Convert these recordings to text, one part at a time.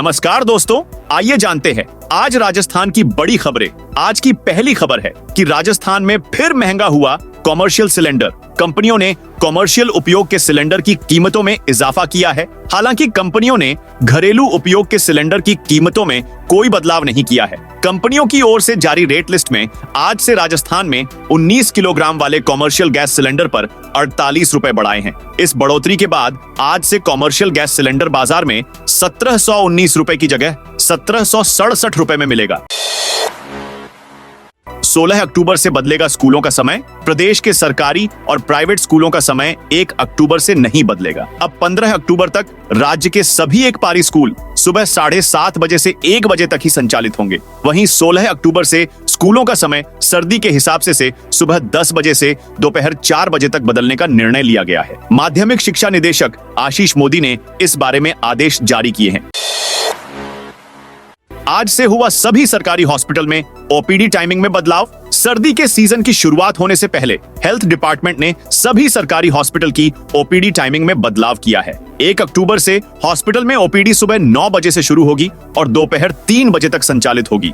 नमस्कार दोस्तों, आइए जानते हैं आज राजस्थान की बड़ी खबरें। आज की पहली खबर है कि राजस्थान में फिर महंगा हुआ कॉमर्शियल सिलेंडर। कंपनियों ने कॉमर्शियल उपयोग के सिलेंडर की कीमतों में इजाफा किया है। हालांकि कंपनियों ने घरेलू उपयोग के सिलेंडर की कीमतों में कोई बदलाव नहीं किया है। कंपनियों की ओर से जारी रेट लिस्ट में आज से राजस्थान में 19 किलोग्राम वाले कॉमर्शियल गैस सिलेंडर पर 48 रुपए बढ़ाए हैं। इस बढ़ोतरी के बाद आज से कॉमर्शियल गैस सिलेंडर बाजार में 1719 रुपए की जगह 1767 रुपए में मिलेगा। 16 अक्टूबर से बदलेगा स्कूलों का समय। प्रदेश के सरकारी और प्राइवेट स्कूलों का समय 1 अक्टूबर से नहीं बदलेगा। अब 15 अक्टूबर तक राज्य के सभी एक पारी स्कूल सुबह 7:30 बजे से 1 बजे तक ही संचालित होंगे। वहीं 16 अक्टूबर से स्कूलों का समय सर्दी के हिसाब से सुबह 10 बजे से दोपहर 4 बजे तक बदलने का निर्णय लिया गया है। माध्यमिक शिक्षा निदेशक आशीष मोदी ने इस बारे में आदेश जारी किए हैं। आज से हुआ सभी सरकारी हॉस्पिटल में ओपीडी टाइमिंग में बदलाव। सर्दी के सीजन की शुरुआत होने से पहले हेल्थ डिपार्टमेंट ने सभी सरकारी हॉस्पिटल की ओपीडी टाइमिंग में बदलाव किया है। 1 अक्टूबर से हॉस्पिटल में ओपीडी सुबह 9 बजे से शुरू होगी और दोपहर 3 बजे तक संचालित होगी।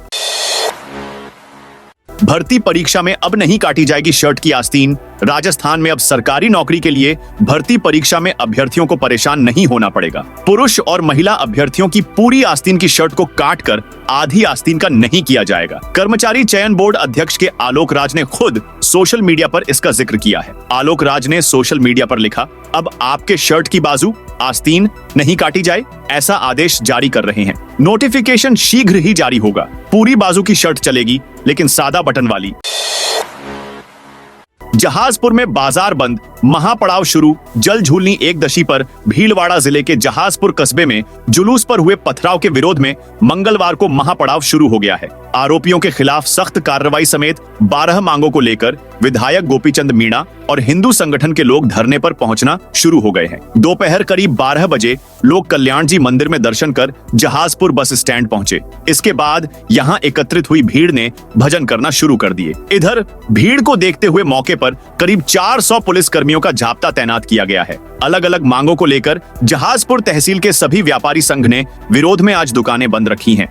भर्ती परीक्षा में अब नहीं काटी जाएगी शर्ट की आस्तीन। राजस्थान में अब सरकारी नौकरी के लिए भर्ती परीक्षा में अभ्यर्थियों को परेशान नहीं होना पड़ेगा। पुरुष और महिला अभ्यर्थियों की पूरी आस्तीन की शर्ट को काटकर आधी आस्तीन का नहीं किया जाएगा। कर्मचारी चयन बोर्ड अध्यक्ष के आलोक राज ने खुद सोशल मीडिया पर इसका जिक्र किया है। आलोक राज ने सोशल मीडिया पर लिखा, अब आपके शर्ट की बाजू आस्तीन नहीं काटी जाए, ऐसा आदेश जारी कर रहे हैं। नोटिफिकेशन शीघ्र ही जारी होगा। पूरी बाजू की शर्ट चलेगी, लेकिन सादा बटन वाली। जहाजपुर में बाजार बंद, महापड़ाव शुरू। जल झूलनी एकदशी पर भीलवाड़ा जिले के जहाजपुर कस्बे में जुलूस पर हुए पथराव के विरोध में मंगलवार को महापड़ाव शुरू हो गया है। आरोपियों के खिलाफ सख्त कार्रवाई समेत 12 मांगों को लेकर विधायक गोपीचंद मीणा और हिंदू संगठन के लोग धरने पर पहुंचना शुरू हो गए हैं। दोपहर करीब 12 बजे लोग कल्याण जी मंदिर में दर्शन कर जहाजपुर बस स्टैंड पहुंचे। इसके बाद यहां एकत्रित हुई भीड़ ने भजन करना शुरू कर दिए। इधर भीड़ को देखते हुए मौके पर करीब 400 पुलिस कर्मियों का जाप्ता तैनात किया गया है। अलग अलग मांगों को लेकर जहाजपुर तहसील के सभी व्यापारी संघ ने विरोध में आज दुकानें बंद रखी हैं।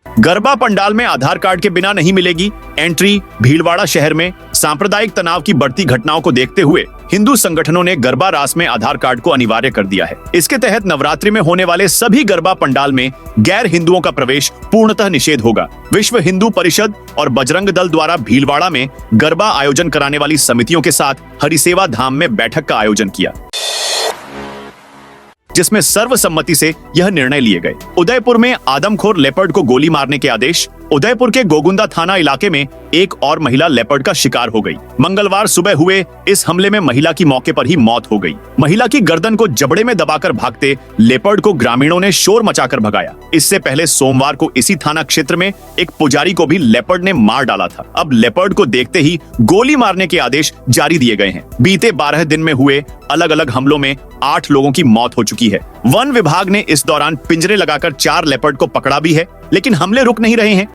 गरबा पंडाल में आधार कार्ड के बिना नहीं मिलेगी एंट्री। भीलवाड़ा शहर में सांप्रदायिक तनाव की बढ़ती घटनाओं को देखते हुए हिंदू संगठनों ने गरबा रास में आधार कार्ड को अनिवार्य कर दिया है। इसके तहत नवरात्रि में होने वाले सभी गरबा पंडाल में गैर हिंदुओं का प्रवेश पूर्णतः निषेध होगा। विश्व हिंदू परिषद और बजरंग दल द्वारा भीलवाड़ा में गरबा आयोजन कराने वाली समितियों के साथ हरिसेवा धाम में बैठक का आयोजन किया, जिसमें सर्वसम्मति से यह निर्णय लिए गए। उदयपुर में आदमखोर लेपर्ड को गोली मारने के आदेश। उदयपुर के गोगुंदा थाना इलाके में एक और महिला लेपर्ड का शिकार हो गई। मंगलवार सुबह हुए इस हमले में महिला की मौके पर ही मौत हो गई। महिला की गर्दन को जबड़े में दबाकर भागते लेपर्ड को ग्रामीणों ने शोर मचाकर भगाया। इससे पहले सोमवार को इसी थाना क्षेत्र में एक पुजारी को भी लेपर्ड ने मार डाला था। अब लेपर्ड को देखते ही गोली मारने के आदेश जारी दिए गए हैं। बीते 12 दिन में हुए अलग अलग हमलों में 8 लोगों की मौत हो चुकी है। वन विभाग ने इस दौरान पिंजरे लगाकर 4 लेपर्ड को पकड़ा भी है, लेकिन हमले रुक नहीं रहे हैं।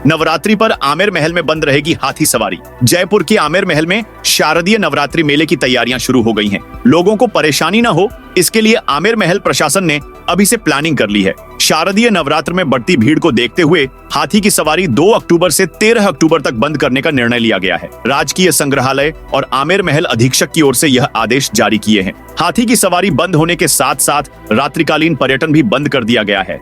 नवरात्रि पर आमेर महल में बंद रहेगी हाथी सवारी। जयपुर के आमेर महल में शारदीय नवरात्रि मेले की तैयारियां शुरू हो गई हैं। लोगों को परेशानी न हो, इसके लिए आमेर महल प्रशासन ने अभी से प्लानिंग कर ली है। शारदीय नवरात्र में बढ़ती भीड़ को देखते हुए हाथी की सवारी 2 अक्टूबर से 13 अक्टूबर तक बंद करने का निर्णय लिया गया है। राजकीय संग्रहालय और आमेर महल अधीक्षक की ओर से यह आदेश जारी किए हैं। हाथी की सवारी बंद होने के साथ साथ रात्रिकालीन पर्यटन भी बंद कर दिया गया है।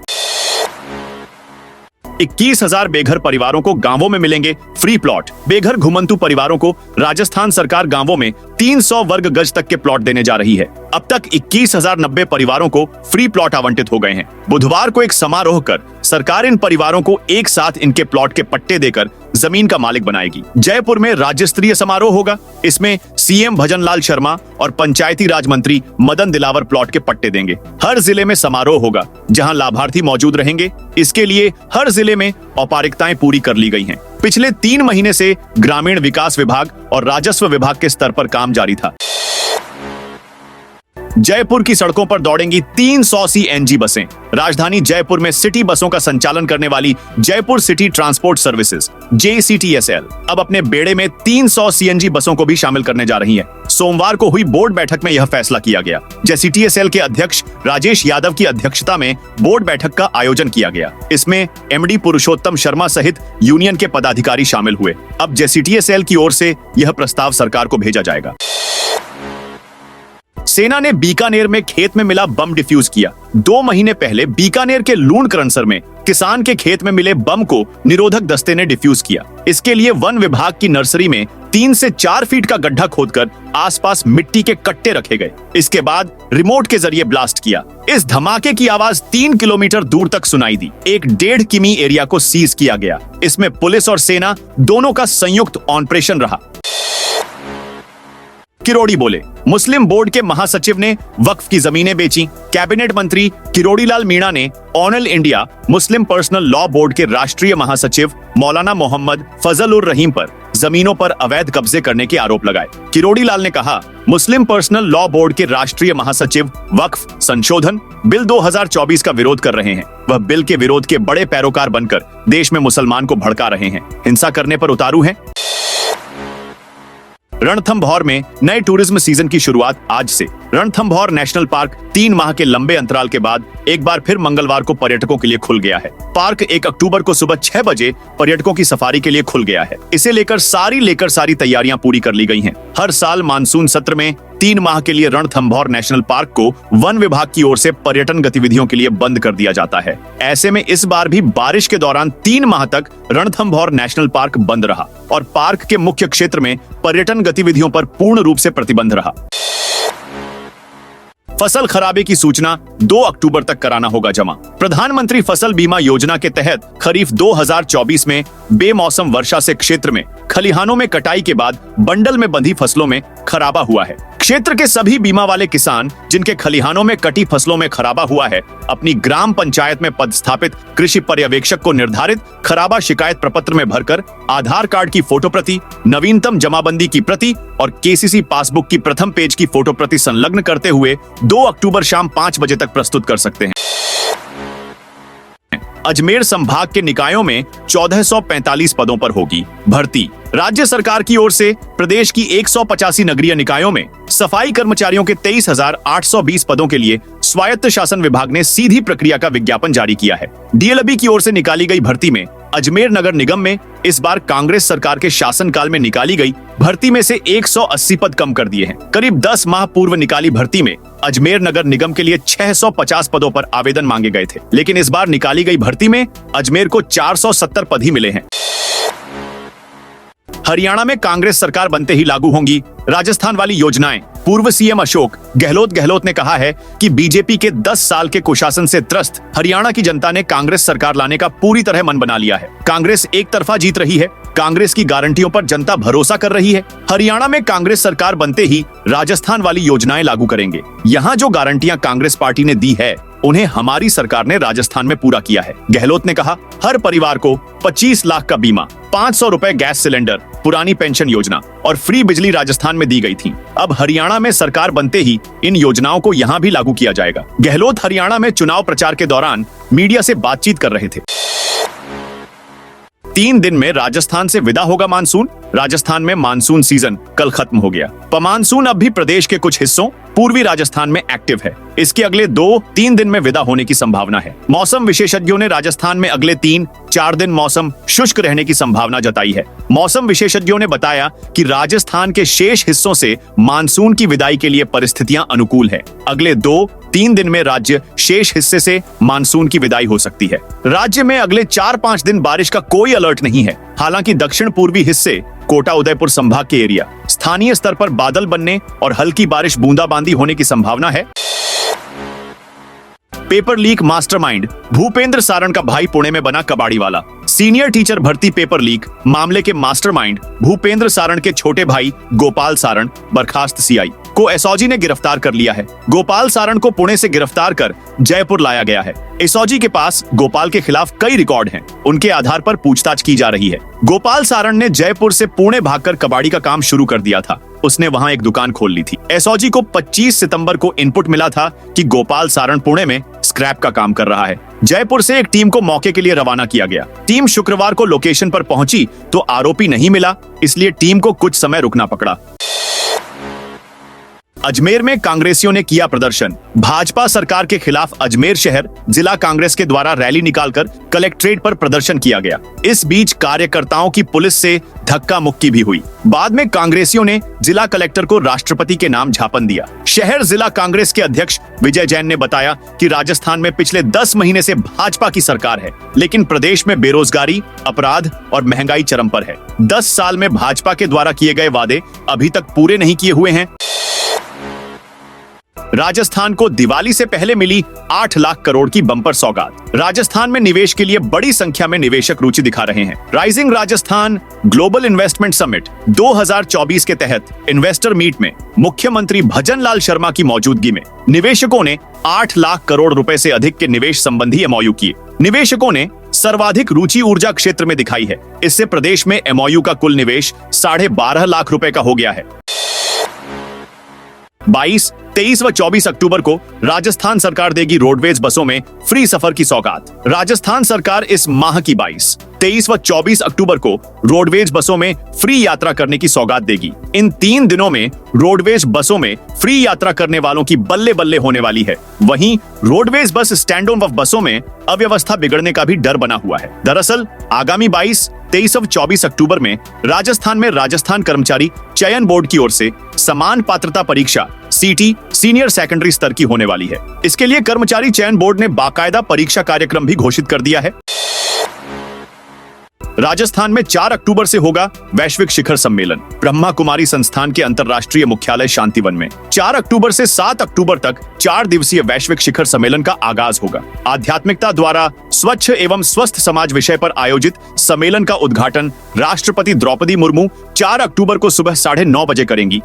21,000 बेघर परिवारों को गांवों में मिलेंगे फ्री प्लॉट। बेघर घुमंतु परिवारों को राजस्थान सरकार गांवों में 300 वर्ग गज तक के प्लॉट देने जा रही है। अब तक 21,090 परिवारों को फ्री प्लॉट आवंटित हो गए हैं। बुधवार को एक समारोह कर सरकार इन परिवारों को एक साथ इनके प्लॉट के पट्टे देकर जमीन का मालिक बनाएगी। जयपुर में राज्य स्तरीय समारोह होगा। इसमें सीएम भजनलाल शर्मा और पंचायती राज मंत्री मदन दिलावर प्लॉट के पट्टे देंगे। हर जिले में समारोह होगा जहां लाभार्थी मौजूद रहेंगे। इसके लिए हर जिले में औपचारिकताएं पूरी कर ली गई हैं। पिछले 3 महीने से ग्रामीण विकास विभाग और राजस्व विभाग के स्तर पर काम जारी था। जयपुर की सड़कों पर दौड़ेंगी 300 सीएनजी बसें। राजधानी जयपुर में सिटी बसों का संचालन करने वाली Jaipur city transport services JCTSL अब अपने बेड़े में 300 सीएनजी बसों को भी शामिल करने जा रही है। सोमवार को हुई बोर्ड बैठक में यह फैसला किया गया। JCTSL के अध्यक्ष राजेश यादव की अध्यक्षता में बोर्ड बैठक का आयोजन किया गया। इसमें MD पुरुषोत्तम शर्मा सहित यूनियन के पदाधिकारी शामिल हुए। अब JCTSL की ओर से यह प्रस्ताव सरकार को भेजा जाएगा। सेना ने बीकानेर में खेत में मिला बम डिफ्यूज किया। 2 महीने पहले बीकानेर के लूण करनसर में किसान के खेत में मिले बम को निरोधक दस्ते ने डिफ्यूज किया। इसके लिए वन विभाग की नर्सरी में 3 से 4 फीट का गड्ढा खोदकर आसपास मिट्टी के कट्टे रखे गए। इसके बाद रिमोट के जरिए ब्लास्ट किया। इस धमाके की आवाज 3 किलोमीटर दूर तक सुनाई दी। एक 1.5 किमी एरिया को सीज किया गया। इसमें पुलिस और सेना दोनों का संयुक्त ऑपरेशन रहा। किरोड़ी बोले, मुस्लिम बोर्ड के महासचिव ने वक्फ की जमीनें बेची। कैबिनेट मंत्री किरोड़ीलाल मीणा ने all India Muslim personal law board के राष्ट्रीय महासचिव मौलाना मोहम्मद फजल उर रहीम पर जमीनों पर अवैध कब्जे करने के आरोप लगाए। किरोड़ीलाल ने कहा, मुस्लिम पर्सनल लॉ बोर्ड के राष्ट्रीय महासचिव वक्फ संशोधन बिल 2024 का विरोध कर रहे हैं। वह बिल के विरोध के बड़े पैरोकार बनकर देश में मुसलमान को भड़का रहे हैं, हिंसा करने पर उतारू हैं। रणथंभौर में नए टूरिज्म सीजन की शुरुआत आज से। रणथंभौर नेशनल पार्क 3 माह के लंबे अंतराल के बाद एक बार फिर मंगलवार को पर्यटकों के लिए खुल गया है। पार्क 1 अक्टूबर को सुबह 6 बजे पर्यटकों की सफारी के लिए खुल गया है। इसे लेकर सारी तैयारियां पूरी कर ली गई हैं। हर साल मानसून सत्र में 3 माह के लिए रणथंभौर नेशनल पार्क को वन विभाग की ओर से पर्यटन गतिविधियों के लिए बंद कर दिया जाता है। ऐसे में इस बार भी बारिश के दौरान 3 माह तक रणथंभौर नेशनल पार्क बंद रहा और पार्क के मुख्य क्षेत्र में पर्यटन गतिविधियों पर पूर्ण रूप से प्रतिबंध रहा। फसल खराबे की सूचना 2 अक्टूबर तक कराना होगा जमा। प्रधानमंत्री फसल बीमा योजना के तहत खरीफ 2024 में बेमौसम वर्षा से क्षेत्र में खलिहानों में कटाई के बाद बंडल में बंधी फसलों में खराबा हुआ है। क्षेत्र के सभी बीमा वाले किसान जिनके खलिहानों में कटी फसलों में खराबा हुआ है, अपनी ग्राम पंचायत में पदस्थापित कृषि पर्यवेक्षक को निर्धारित खराबा शिकायत प्रपत्र में भरकर आधार कार्ड की फोटो प्रति, नवीनतम जमाबंदी की प्रति और KCC पासबुक की प्रथम पेज की फोटो प्रति संलग्न करते हुए 2 अक्टूबर शाम 5 बजे तक प्रस्तुत कर सकते हैं। अजमेर संभाग के निकायों में 1445 पदों पर होगी भर्ती। राज्य सरकार की ओर से प्रदेश की 185 नगरीय निकायों में सफाई कर्मचारियों के 23,820 पदों के लिए स्वायत्त शासन विभाग ने सीधी प्रक्रिया का विज्ञापन जारी किया है। DLB की ओर से निकाली गई भर्ती में अजमेर नगर निगम में इस बार कांग्रेस सरकार के शासनकाल में निकाली गई भर्ती में से 180 पद कम कर दिए हैं। करीब 10 माह पूर्व निकाली भर्ती में अजमेर नगर निगम के लिए 650 पदों पर आवेदन मांगे गए थे, लेकिन इस बार निकाली गई भर्ती में अजमेर को 470 पद ही मिले हैं। हरियाणा में कांग्रेस सरकार बनते ही लागू होंगी राजस्थान वाली योजनाएं। पूर्व CM अशोक गहलोत ने कहा है कि बीजेपी के 10 साल के कुशासन से त्रस्त हरियाणा की जनता ने कांग्रेस सरकार लाने का पूरी तरह मन बना लिया है। कांग्रेस एक तरफा जीत रही है। कांग्रेस की गारंटियों पर जनता भरोसा कर रही है। हरियाणा में कांग्रेस सरकार बनते ही राजस्थान वाली योजनाएं लागू करेंगे। यहाँ जो गारंटियां कांग्रेस पार्टी ने दी है, उन्हें हमारी सरकार ने राजस्थान में पूरा किया है। गहलोत ने कहा, हर परिवार को 25 लाख का बीमा, 500 रुपए गैस सिलेंडर, पुरानी पेंशन योजना और फ्री बिजली राजस्थान में दी गई थी। अब हरियाणा में सरकार बनते ही इन योजनाओं को यहाँ भी लागू किया जाएगा। गहलोत हरियाणा में चुनाव प्रचार के दौरान मीडिया से बातचीत कर रहे थे। 3 दिन में राजस्थान से विदा होगा मानसून। राजस्थान में मानसून सीजन कल खत्म हो गया। मानसून अब भी प्रदेश के कुछ हिस्सों पूर्वी राजस्थान में एक्टिव है। इसके अगले 2-3 दिन में विदा होने की संभावना है। मौसम विशेषज्ञों ने राजस्थान में अगले 3-4 दिन मौसम शुष्क रहने की संभावना जताई है। मौसम विशेषज्ञों ने बताया कि राजस्थान के शेष हिस्सों से मानसून की विदाई के लिए परिस्थितियां अनुकूल है। अगले 2-3 दिन में राज्य शेष हिस्से से मानसून की विदाई हो सकती है। राज्य में अगले 4-5 दिन बारिश का कोई अलर्ट नहीं है। हालांकि दक्षिण पूर्वी हिस्से, कोटा उदयपुर संभाग के एरिया, स्थानीय स्तर पर बादल बनने और हल्की बारिश बूंदाबांदी होने की संभावना है। Paper leak mastermind Bhupendra Saran का भाई पुणे में बना कबाड़ी वाला। सीनियर टीचर भर्ती पेपर लीक मामले के मास्टरमाइंड भूपेंद्र सारण के छोटे भाई गोपाल सारण बर्खास्त CI को एसओजी ने गिरफ्तार कर लिया है। गोपाल सारण को पुणे से गिरफ्तार कर जयपुर लाया गया है। एसओजी के पास गोपाल के खिलाफ कई रिकॉर्ड हैं। उनके आधार पर पूछताछ की जा रही है। गोपाल सारण ने जयपुर से पुणे भागकर कबाड़ी का काम शुरू कर दिया था। उसने वहां एक दुकान खोल ली थी। एसओजी को 25 सितंबर को इनपुट मिला था कि गोपाल सारण पुणे में स्क्रैप का काम कर रहा है। जयपुर से एक टीम को मौके के लिए रवाना किया गया। टीम शुक्रवार को लोकेशन पर पहुंची तो आरोपी नहीं मिला, इसलिए टीम को कुछ समय रुकना पड़ा। अजमेर में कांग्रेसियों ने किया प्रदर्शन। भाजपा सरकार के खिलाफ अजमेर शहर जिला कांग्रेस के द्वारा रैली निकालकर कलेक्ट्रेट पर प्रदर्शन किया गया। इस बीच कार्यकर्ताओं की पुलिस से धक्का मुक्की भी हुई। बाद में कांग्रेसियों ने जिला कलेक्टर को राष्ट्रपति के नाम झापन दिया। शहर जिला कांग्रेस के अध्यक्ष विजय जैन ने बताया कि राजस्थान में पिछले 10 महीने से भाजपा की सरकार है, लेकिन प्रदेश में बेरोजगारी, अपराध और महंगाई चरम पर है। 10 साल में भाजपा के द्वारा किए गए वादे अभी तक पूरे नहीं किए हुए हैं। राजस्थान को दिवाली से पहले मिली 8 लाख करोड़ की बम्पर सौगात। राजस्थान में निवेश के लिए बड़ी संख्या में निवेशक रुचि दिखा रहे हैं। Rising Rajasthan global investment summit 2024 के तहत इन्वेस्टर मीट में मुख्यमंत्री भजन लाल शर्मा की मौजूदगी में निवेशकों ने 8 लाख करोड़ रुपए से अधिक के निवेश संबंधी एमओयू किए। निवेशकों ने सर्वाधिक रुचि ऊर्जा क्षेत्र में दिखाई है। इससे प्रदेश में एमओयू का कुल निवेश 12.5 लाख रुपए का हो गया है। 22, 23 व 24 अक्टूबर को राजस्थान सरकार देगी रोडवेज बसों में फ्री सफर की सौगात। राजस्थान सरकार इस माह की 22, 23 व 24 अक्टूबर को रोडवेज बसों में फ्री यात्रा करने की सौगात देगी। इन 3 दिनों में रोडवेज बसों में फ्री यात्रा करने वालों की बल्ले बल्ले होने वाली है। वहीं रोडवेज बस स्टैंडों व बसों में अव्यवस्था बिगड़ने का भी डर बना हुआ है। दरअसल आगामी 22, 23 और 24 अक्टूबर में राजस्थान में राजस्थान कर्मचारी चयन बोर्ड की ओर से समान पात्रता परीक्षा सीटी सीनियर सेकेंडरी स्तर की होने वाली है। इसके लिए कर्मचारी चयन बोर्ड ने बाकायदा परीक्षा कार्यक्रम भी घोषित कर दिया है। राजस्थान में 4 अक्टूबर से होगा वैश्विक शिखर सम्मेलन। ब्रह्मा कुमारी संस्थान के अंतर्राष्ट्रीय मुख्यालय शांतिवन में 4 अक्टूबर से 7 अक्टूबर तक 4 दिवसीय वैश्विक शिखर सम्मेलन का आगाज होगा। आध्यात्मिकता द्वारा स्वच्छ एवं स्वस्थ समाज विषय पर आयोजित सम्मेलन का उद्घाटन राष्ट्रपति द्रौपदी मुर्मू 4 अक्टूबर को सुबह 9:30 बजे करेंगी।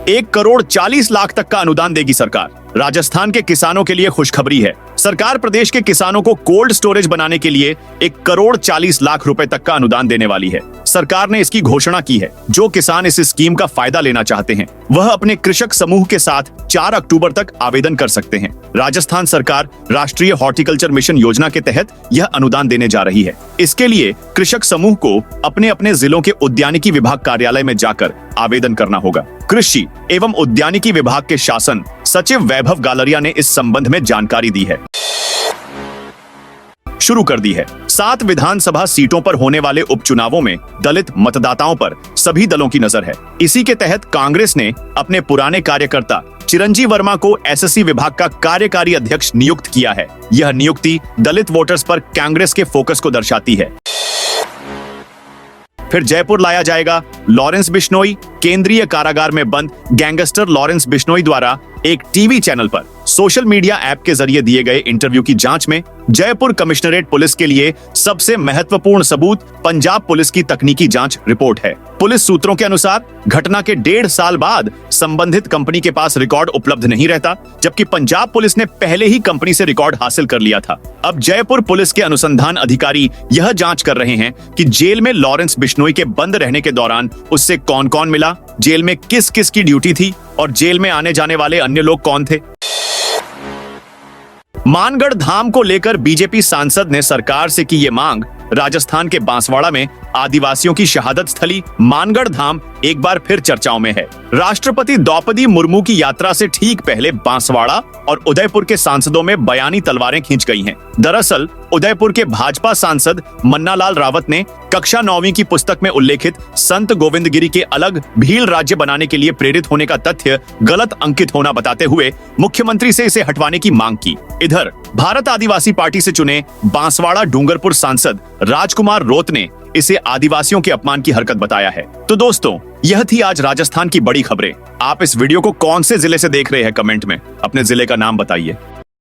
1 करोड़ 40 लाख तक का अनुदान देगी सरकार। राजस्थान के किसानों के लिए खुशखबरी है। सरकार प्रदेश के किसानों को कोल्ड स्टोरेज बनाने के लिए 1 करोड़ 40 लाख रुपए तक का अनुदान देने वाली है। सरकार ने इसकी घोषणा की है। जो किसान इस स्कीम का फायदा लेना चाहते हैं वह अपने कृषक समूह के साथ 4 अक्टूबर तक आवेदन कर सकते हैं। राजस्थान सरकार राष्ट्रीय हॉर्टिकल्चर मिशन योजना के तहत यह अनुदान देने जा रही है। इसके लिए कृषक समूह को अपने अपने जिलों के उद्यानिकी विभाग कार्यालय में जाकर आवेदन करना होगा। कृषि एवं उद्यानिकी विभाग के शासन सचिव वैभव गालरिया ने इस संबंध में जानकारी दी है। शुरू कर दी है। 7 विधानसभा सीटों पर होने वाले उपचुनावों में दलित मतदाताओं पर सभी दलों की नजर है। इसी के तहत कांग्रेस ने अपने पुराने कार्यकर्ता चिरंजीव वर्मा को एसएससी विभाग का कार्यकारी अध्यक्ष नियुक्त किया है। यह नियुक्ति दलित वोटर्स पर कांग्रेस के फोकस को दर्शाती है। फिर जयपुर लाया जाएगा लॉरेंस बिश्नोई। केंद्रीय कारागार में बंद गैंगस्टर लॉरेंस बिश्नोई द्वारा एक टीवी चैनल पर सोशल मीडिया ऐप के जरिए दिए गए इंटरव्यू की जांच में जयपुर कमिश्नरेट पुलिस के लिए सबसे महत्वपूर्ण सबूत पंजाब पुलिस की तकनीकी जांच रिपोर्ट है। पुलिस सूत्रों के अनुसार घटना के 1.5 साल बाद संबंधित कंपनी के पास रिकॉर्ड उपलब्ध नहीं रहता, जबकि पंजाब पुलिस ने पहले ही कंपनी से रिकॉर्ड हासिल कर लिया था। अब जयपुर पुलिस के अनुसंधान अधिकारी यह जांच कर रहे हैं कि जेल में लॉरेंस बिश्नोई के बंद रहने के दौरान उससे कौन कौन मिला, जेल में किस किस की ड्यूटी थी और जेल में आने जाने वाले अन्य लोग कौन थे। मानगढ़ धाम को लेकर बीजेपी सांसद ने सरकार से की ये मांग। राजस्थान के बांसवाड़ा में आदिवासियों की शहादत स्थली मानगढ़ धाम एक बार फिर चर्चाओं में है। राष्ट्रपति द्रौपदी मुर्मू की यात्रा से ठीक पहले बांसवाड़ा और उदयपुर के सांसदों में बयानी तलवारें खींच गई हैं। दरअसल उदयपुर के भाजपा सांसद मन्नालाल रावत ने कक्षा 9वीं की पुस्तक में उल्लेखित संत गोविंदगिरी के अलग भील राज्य बनाने के लिए प्रेरित होने का तथ्य गलत अंकित होना बताते हुए मुख्यमंत्री से इसे हटवाने की मांग की। इधर भारत आदिवासी पार्टी से चुने बांसवाड़ा डूंगरपुर सांसद राजकुमार रोत ने इसे आदिवासियों के अपमान की हरकत बताया है। तो दोस्तों, यह थी आज राजस्थान की बड़ी खबरें। आप इस वीडियो को कौन से जिले से देख रहे हैं, कमेंट में अपने जिले का नाम बताइए।